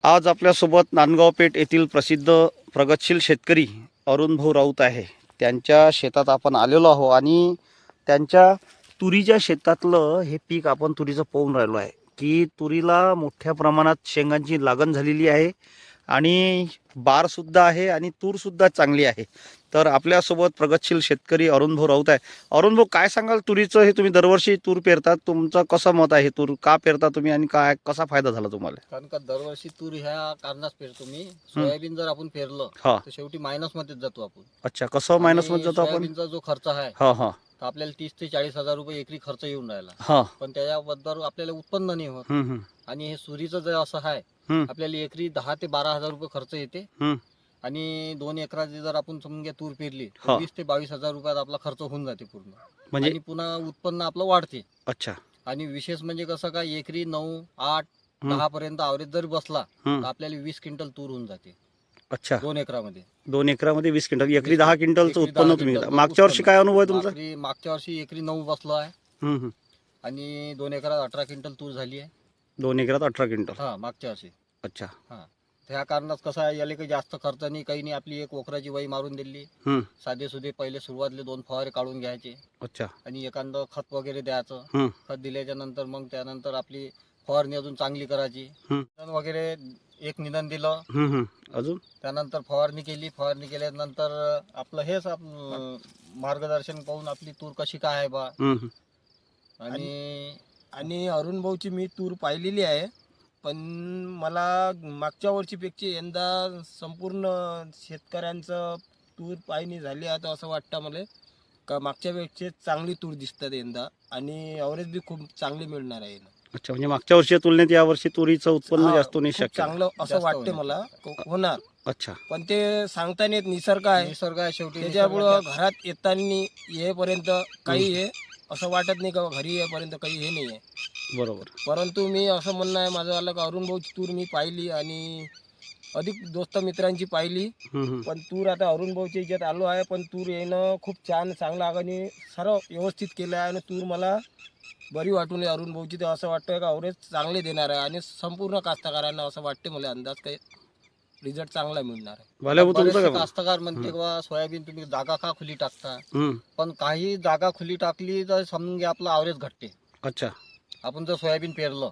आज आपल्यासोबत नांदगाव पेठ येथील प्रसिद्ध प्रगतशील शेतकरी अरुण भाऊ राऊत आहे. त्यांच्या शेतात आपण आलेलो आहोत आणि त्यांच्या तुरीच्या शेतातलं हे पीक आपण तुरीचं पाहून राहिलो आहे की तुरीला मोठ्या प्रमाणात शेंगांची लागण झालेली आहे आणि बारसुद्धा आहे आणि तूरसुद्धा चांगली आहे. तर आपल्यासोबत प्रगतशील शेतकरी अरुण भाऊ राऊत आहे. अरुण भाऊ, काय सांगाल तुरीचं? हे तुम्ही दरवर्षी तूर पेरतात, तुमचं कसं मत आहे? तूर का पेरता तुम्ही आणि काय कसा फायदा झाला तुम्हाला? कारण का दरवर्षी तूर ह्या कारणास पेरतो मी. सोयाबीन जर आपण पेरलं हा, तर शेवटी मायनस मध्येच जातो आपण. अच्छा, कसं मायनस मध्ये जातो आपण? सोयाबीनचा जो खर्च आहे हा हा तर आपल्याला 30 ते 40 हजार रुपये एकरी खर्च येऊन राहिला, हा, पण त्याच्याबद्दल आपल्याला उत्पन्न नाही होत. आणि हे सुरीचं जे असं आहे आपल्याला एकरी 10 ते 12 हजार रुपये खर्च येते. आणि 2 एकराची जर आपण समजा तूर पेरली तर 20 ते 22 हजार रुपयात आपला खर्च होऊन जाते पूर्ण. म्हणजे आणि पुन्हा उत्पन्न आपलं वाढते. अच्छा. आणि विशेष म्हणजे कसं काय, एकरी 9, 8, 10 पर्यंत आवरेज जरी बसला तर आपल्याला 20 क्विंटल तूर होऊन जाते. अच्छा, 2 एकरामध्ये. 2 एकरामध्ये 20 क्विंटल, एकरी 10 क्विंटलचं एकरी उत्पन्न 10 तुम्ही घेता. क्विंटलचं मागच्या वर्षी उत्पन्न. काय अनुभव आहे तुमचा? मागच्या वर्षी एकरी 9 बसलो आहे हम्म. आणि 2 एकरात 18 क्विंटल तूर झाली आहे. 2 एकरात 18 क्विंटल. हा, मागच्या वर्षी. अच्छा. त्या कारणात कसं आहे, याला काही जास्त खर्च नाही, काही नाही. आपली एक ओखराची वही मारून दिली, साधे सुधे पहिले सुरुवातले 2 फवारे काढून घ्यायचे. अच्छा. आणि एखादं खत वगैरे द्यायचं. खत दिल्याच्या नंतर मग त्यानंतर आपली फवारणी अजून चांगली करायची. निंदण वगैरे एक निंदण दिलं, अजून त्यानंतर फवारणी केली. फवारणी केल्यानंतर आपलं हेच मार्गदर्शन पाहून आपली तूर कशी काय आहे बा. आणि अरुण भाऊची मी तूर पाहिलेली आहे, पण मला मागच्या वर्षीपेक्षा यंदा संपूर्ण शेतकऱ्यांचं तूर पाहणी झाली आहे. तर असं वाटतं मला का मागच्यापेक्षा चांगली तूर दिसतात यंदा आणि ॲव्हरेज बी खूप चांगली मिळणार आहे. अच्छा, म्हणजे मागच्या वर्षी तुलनेत या वर्षी तुरीचं उत्पन्न जास्त नाही खूप शक्य? चांगलं असं वाटते मला होणार. अच्छा. पण ते सांगता नाही येत, निसर्ग आहे. निसर्ग आहे शेवटी. त्याच्यामुळं घरात येताना येईपर्यंत काही हे असं वाटत नाही का घरी येईपर्यंत काही हे नाही आहे. बरोबर. परंतु मी असं म्हणणं आहे माझं आलं का अरुण भाऊची तूर मी पाहिली आणि अधिक दोस्त मित्रांची पाहिली. पण तूर आता अरुण भाऊच्या याच्यात आलो आहे, पण तूर येणं खूप छान चांगलं आणि सर्व व्यवस्थित केलं आहे आणि तूर मला बरी वाटून अरुण भाऊची. तर असं वाटतं का अवरेज चांगले देणार आहे आणि संपूर्ण कास्तकारांना असं वाटते मला अंदाज काही रिझल्ट चांगला मिळणार आहे. बरेचसे कास्तकार म्हणते बा सोयाबीन तुम्ही जागा का खुली टाकता, पण काही जागा खुली टाकली तर समजून घ्या आपलं ॲव्हरेज घटते. अच्छा. आपण जर सोयाबीन पेरलं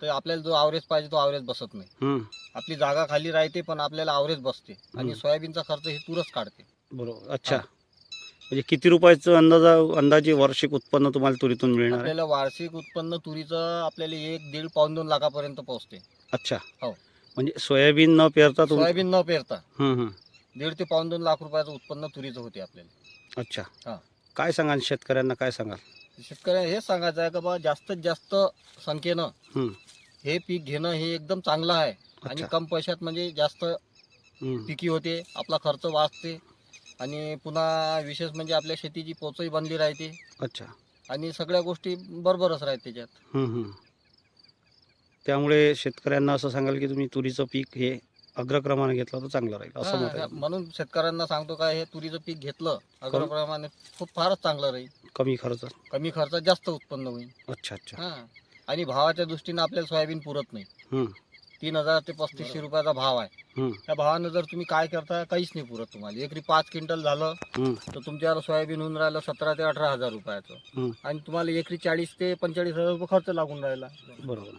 तर आपल्याला जो ॲव्हरेज पाहिजे तो ॲव्हरेज बसत नाही. आपली जागा खाली राहते पण आपल्याला ॲव्हरेज बसते आणि सोयाबीनचा खर्च ही तूरच काढते. बरोबर. अच्छा, म्हणजे किती रुपयाचं अंदाजे वार्षिक उत्पन्न तुम्हाला तुरीतून मिळणार? आपल्याला वार्षिक उत्पन्न तुरीचं आपल्याला 1-1.5 पाऊण 2 लाखापर्यंत पोहोचते. अच्छा. हो. म्हणजे सोयाबीन न पेरता सोयाबीन न पेरता 1.5 ते पाऊण 2 लाख रुपयाचं उत्पन्न तुरीचं होते आपल्याला. अच्छा. काय सांगाल शेतकऱ्यांना, काय सांगाल? शेतकऱ्यांना हेच सांगायचं आहे का बा जास्तीत जास्त संख्येनं हे पीक घेणं हे एकदम चांगलं आहे. आणि कम पैशात म्हणजे जास्त पिकी होते, आपला खर्च वाचते आणि पुन्हा विशेष म्हणजे आपल्या शेतीची पोचही बनली राहते. अच्छा. आणि सगळ्या गोष्टी बरोबरच राहते त्याच्यात. त्यामुळे शेतकऱ्यांना असं सांगाल की तुम्ही तुरीचं पीक हे अग्रक्रमाने घेतलं तर चांगलं राहील असं मत आहे? म्हणून शेतकऱ्यांना सांगतो का हे तुरीचं पीक घेतलं अग्रक्रमाने खूप फारच चांगलं राहील. कमी खर्चात जास्त उत्पन्न होईल. अच्छा. आणि भावाच्या दृष्टीने आपल्याला सोयाबीन पुरत नाही. 3,000 ते 3,500 रुपयाचा भाव आहे. त्या भावानं जर तुम्ही काय करता, काहीच नाही पुरत तुम्हाला. एकरी 5 क्विंटल झालं तर तुमच्यावर सोयाबीन होऊन राहिलं 17 ते 18 हजार रुपयाचं आणि तुम्हाला एकरी 40 ते 45 हजार रुपये खर्च लागून राहिला. बरोबर.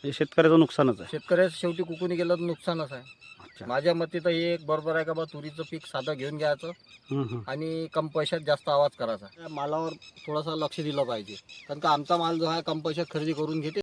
शेतकऱ्याचं नुकसानच आहे. शेतकऱ्याचं शेवटी कुकुनी गेलं तर नुकसानच आहे. माझ्या मते तर हे एक बरोबर आहे का बा तुरीचं पीक साधं घेऊन घ्यायचं आणि कम पैशात जास्त आवाज करायचा. मालावर थोडासा लक्ष दिलं पाहिजे, कारण का आमचा माल जो आहे कम पैशात खरेदी करून घेते.